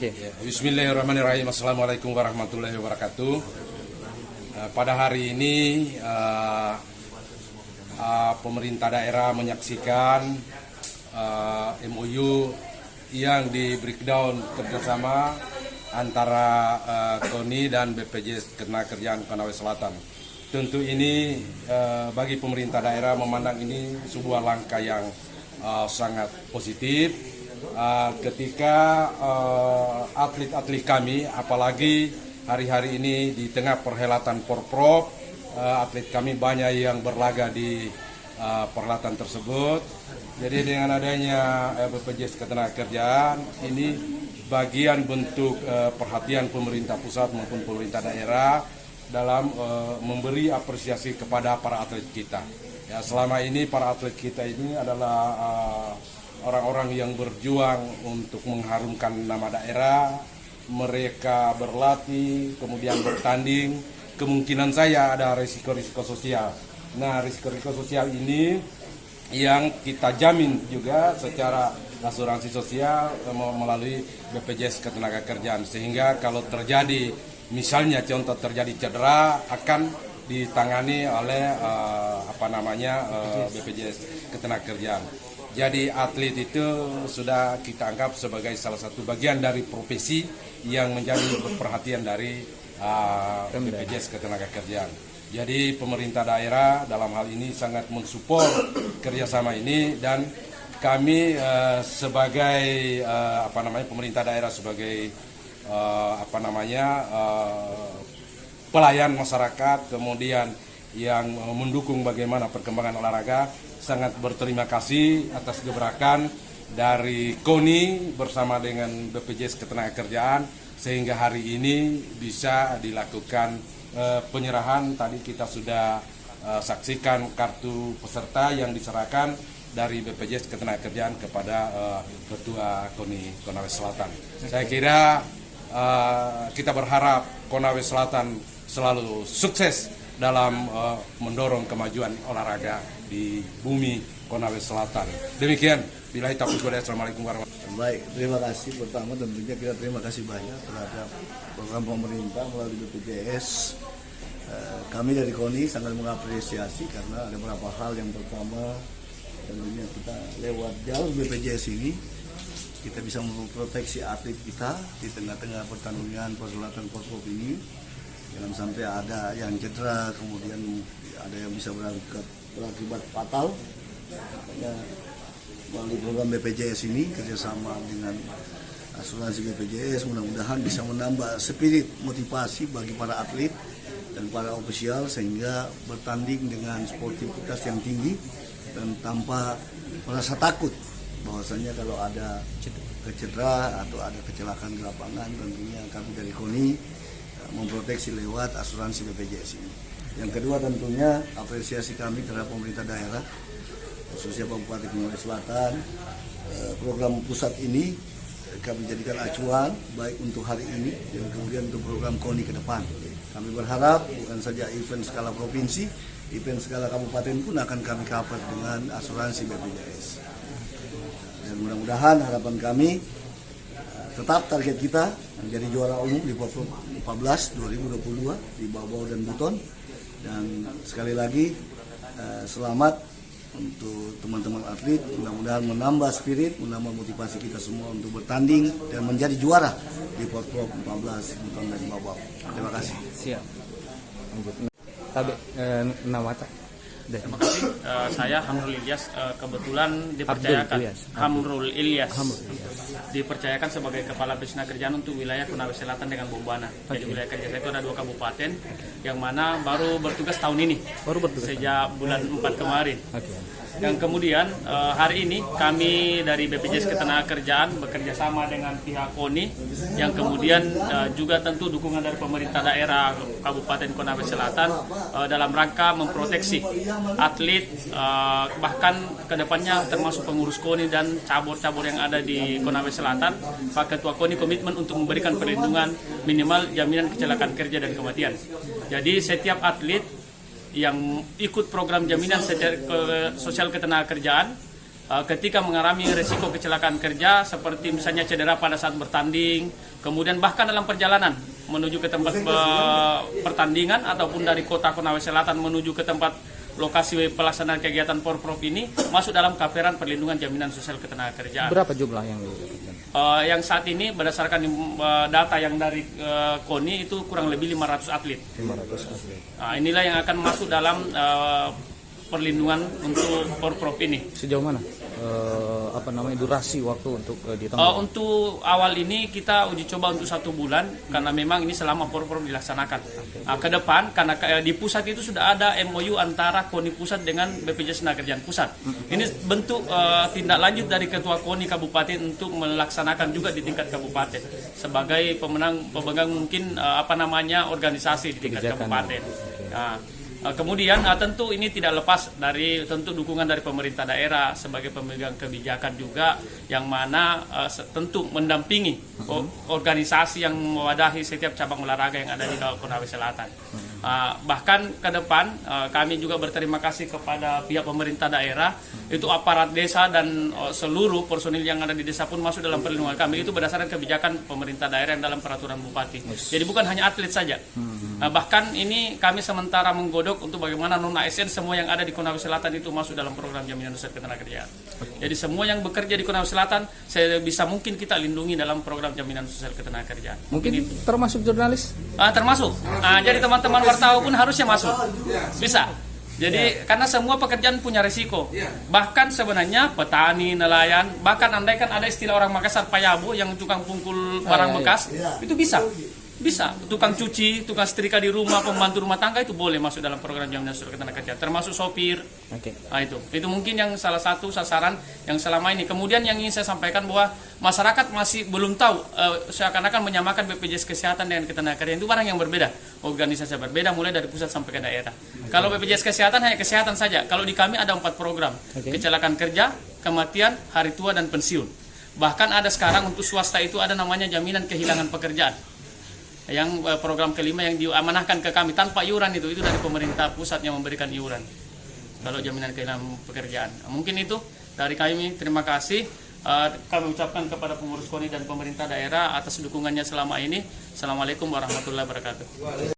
Oke. Bismillahirrahmanirrahim. Assalamualaikum warahmatullahi wabarakatuh. Pada hari ini pemerintah daerah menyaksikan MOU yang di breakdown kerjasama antara KONI dan BPJS Ketenagakerjaan Konawe Selatan. Tentu ini bagi pemerintah daerah memandang ini sebuah langkah yang sangat positif. Ketika atlet-atlet kami, apalagi hari-hari ini di tengah perhelatan Porprov, atlet kami banyak yang berlaga di perhelatan tersebut. Jadi dengan adanya BPJS Ketenagakerjaan ini bagian bentuk perhatian pemerintah pusat maupun pemerintah daerah dalam memberi apresiasi kepada para atlet kita. Ya, selama ini para atlet kita ini adalah orang-orang yang berjuang untuk mengharumkan nama daerah. Mereka berlatih, kemudian bertanding. Kemungkinan saya ada risiko-risiko sosial. Nah, risiko-risiko sosial ini yang kita jamin juga secara asuransi sosial melalui BPJS Ketenagakerjaan. Sehingga kalau terjadi, misalnya contoh terjadi cedera, akan ditangani oleh BPJS Ketenagakerjaan. Jadi atlet itu sudah kita anggap sebagai salah satu bagian dari profesi yang menjadi perhatian dari BPJS Ketenagakerjaan. Jadi pemerintah daerah dalam hal ini sangat mensupport kerjasama ini, dan kami sebagai pemerintah daerah sebagai pelayan masyarakat, kemudian yang mendukung bagaimana perkembangan olahraga, sangat berterima kasih atas gebrakan dari KONI bersama dengan BPJS Ketenagakerjaan sehingga hari ini bisa dilakukan penyerahan. Tadi kita sudah saksikan kartu peserta yang diserahkan dari BPJS Ketenagakerjaan kepada Ketua KONI Konawe Selatan. Saya kira kita berharap Konawe Selatan selalu sukses dalam mendorong kemajuan olahraga di bumi Konawe Selatan. Demikian, billahi taufiq wal hidayah. Assalamualaikum warahmatullahi wabarakatuh. Baik, terima kasih. Pertama tentunya kita terima kasih banyak terhadap program pemerintah melalui BPJS. Kami dari KONI sangat mengapresiasi karena ada beberapa hal. Yang pertama, tentunya kita lewat jalur BPJS ini kita bisa memproteksi atlet kita di tengah-tengah pertandingan perhelatan Porprov ini. Jangan sampai ada yang cedera, kemudian ada yang bisa berakibat fatal. Makanya melalui program BPJS ini kerjasama dengan asuransi BPJS mudah-mudahan bisa menambah spirit motivasi bagi para atlet dan para ofisial sehingga bertanding dengan sportivitas yang tinggi dan tanpa merasa takut bahwasanya kalau ada cedera atau ada kecelakaan di lapangan. Tentunya kami dari KONI memproteksi lewat asuransi BPJS ini. Yang kedua tentunya apresiasi kami terhadap pemerintah daerah khususnya Kabupaten Konawe Selatan. Program pusat ini kami jadikan acuan baik untuk hari ini dan kemudian untuk program KONI ke depan. Kami berharap bukan saja event skala provinsi, event skala kabupaten pun akan kami cover dengan asuransi BPJS. Dan mudah-mudahan harapan kami tetap target kita menjadi juara umum di Porprov 14 2022 di Bau-Bau dan Buton. Dan sekali lagi selamat untuk teman-teman atlet, mudah-mudahan menambah spirit, menambah motivasi kita semua untuk bertanding dan menjadi juara di Porprov 14 Buton dan Bau-Bau. Terima kasih. Siap. Nama Terima kasih. Saya Hamrul Ilyas, kebetulan dipercayakan Hamrul Ilyas dipercayakan sebagai kepala Ketenagakerjaan untuk wilayah Konawe Selatan dengan Bombana. Jadi wilayah kerja saya itu ada 2 kabupaten yang mana baru bertugas tahun ini. Sejak bulan 4 kemarin. Yang kemudian hari ini kami dari BPJS Ketenagakerjaan bekerja sama dengan pihak KONI yang kemudian juga tentu dukungan dari pemerintah daerah Kabupaten Konawe Selatan dalam rangka memproteksi atlet, bahkan kedepannya termasuk pengurus KONI dan cabur-cabur yang ada di Konawe Selatan. Pak Ketua KONI komitmen untuk memberikan perlindungan minimal jaminan kecelakaan kerja dan kematian. Jadi setiap atlet yang ikut program jaminan sosial ketenagakerjaan ketika mengalami risiko kecelakaan kerja seperti misalnya cedera pada saat bertanding, kemudian bahkan dalam perjalanan menuju ke tempat pertandingan ataupun dari kota Konawe Selatan menuju ke tempat lokasi pelaksanaan kegiatan Porprov ini masuk dalam kaperan perlindungan jaminan sosial ketenagakerjaan. Berapa jumlah yang didapatkan? Yang saat ini berdasarkan data yang dari KONI itu kurang lebih 500 atlet. 500 atlet. Nah, inilah yang akan masuk dalam perlindungan untuk Porprov ini. Sejauh mana durasi waktu untuk ditangani? Untuk awal ini kita uji coba untuk 1 bulan karena memang ini selama Porprov dilaksanakan. Ke depan karena di pusat itu sudah ada MOU antara KONI pusat dengan BPJS Tenagakerjaan pusat. Ini bentuk tindak lanjut dari Ketua KONI Kabupaten untuk melaksanakan juga di tingkat kabupaten sebagai pemegang mungkin organisasi di tingkat kabupaten. Nah, kemudian tentu ini tidak lepas dari tentu dukungan dari pemerintah daerah sebagai pemegang kebijakan juga yang mana tentu mendampingi organisasi yang mewadahi setiap cabang olahraga yang ada di Konawe Selatan. Bahkan ke depan kami juga berterima kasih kepada pihak pemerintah daerah, itu aparat desa dan seluruh personil yang ada di desa pun masuk dalam perlindungan kami. Itu berdasarkan kebijakan pemerintah daerah yang dalam peraturan bupati. Jadi bukan hanya atlet saja. Bahkan ini kami sementara menggodok untuk bagaimana non-ASN semua yang ada di Konawe Selatan itu masuk dalam program jaminan sosial ketenagakerjaan. Jadi semua yang bekerja di Konawe Selatan bisa mungkin kita lindungi dalam program jaminan sosial ketenagakerjaan. Mungkin itu termasuk jurnalis? Termasuk. Jadi teman-teman wartawan pun harusnya masuk. Bisa. Jadi karena semua pekerjaan punya risiko. Bahkan sebenarnya petani, nelayan, bahkan andaikan ada istilah orang Makassar payabu yang tukang pungkul barang bekas, itu bisa. Bisa, tukang cuci, tukang setrika di rumah, pembantu rumah tangga itu boleh masuk dalam program jaminan sosial ketenagakerjaan, termasuk sopir. Nah, itu mungkin yang salah satu sasaran yang selama ini. Kemudian yang ingin saya sampaikan bahwa masyarakat masih belum tahu, seakan-akan menyamakan BPJS Kesehatan dengan ketenagakerjaan itu barang yang berbeda. Organisasi berbeda mulai dari pusat sampai ke daerah. Kalau BPJS Kesehatan hanya kesehatan saja. Kalau di kami ada 4 program. Kecelakaan kerja, kematian, hari tua dan pensiun. Bahkan ada sekarang untuk swasta itu ada namanya jaminan kehilangan pekerjaan. Yang program kelima yang diamanahkan ke kami tanpa iuran itu dari pemerintah pusat yang memberikan iuran kalau jaminan kehilangan pekerjaan. Mungkin itu dari kami, terima kasih. Kami ucapkan kepada pengurus KONI dan pemerintah daerah atas dukungannya selama ini. Assalamualaikum warahmatullahi wabarakatuh.